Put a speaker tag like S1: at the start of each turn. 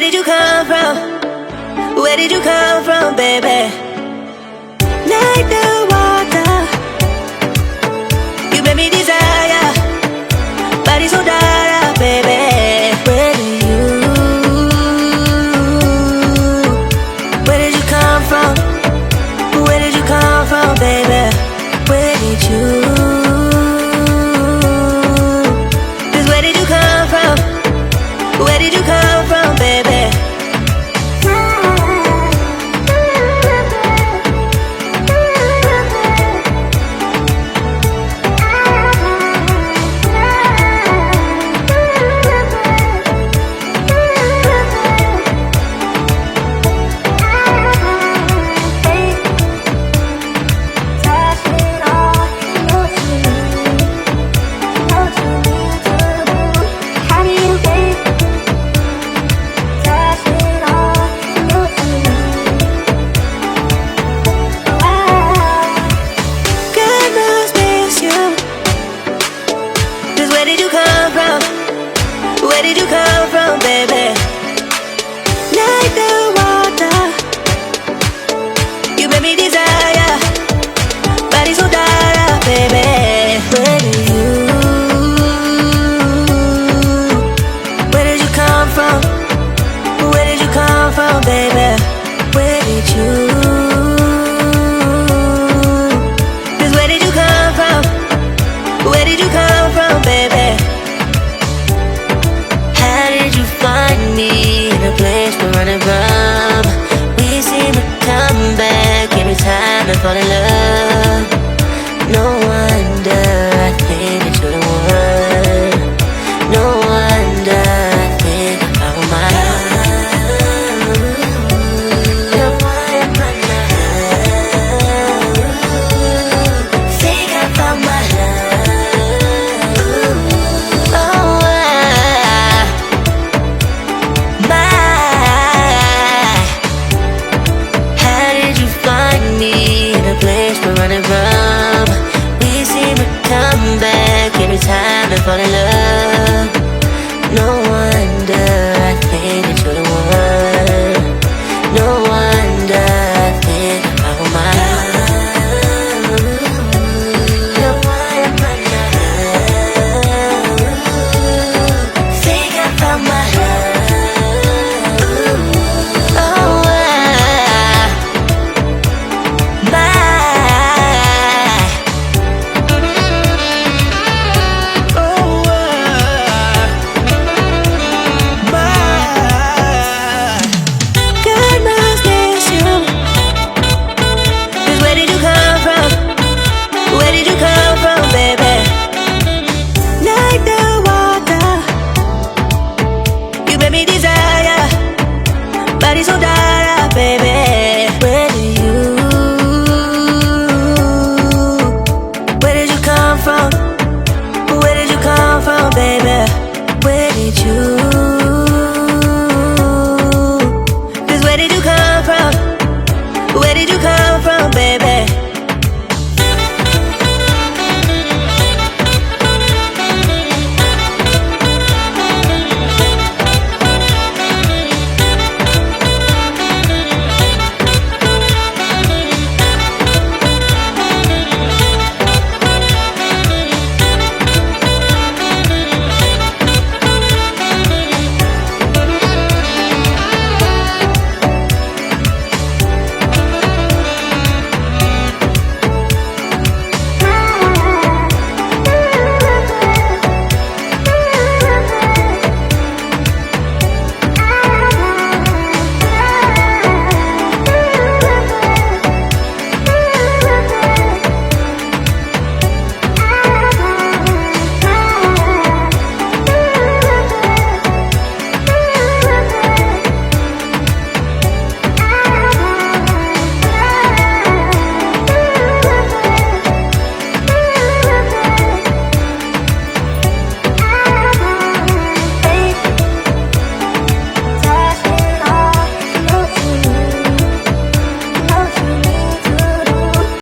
S1: did you come from? Where did you come from, baby? Like the water, you made me desire. Body so dark, baby. Where did you come from? Where did you come from, baby? Where did you? Just where did you come from? Where did you come from, baby? Where did you come from? Where did you come from, baby? Like the water, you made me desire. Body so dark, baby. Where did you come from? Where did you come from, baby? Where did you? Just where did you come from? Where did you come from, baby?
S2: How did you find me in a place we're running from? We seem to come back every time I fall in love. No wonder I think that you're the one. No wonder I think I found my love. No wonder I think I found my love. Oh, how did you find me in a place we're running from? We seem to come back every time I fall in love. No one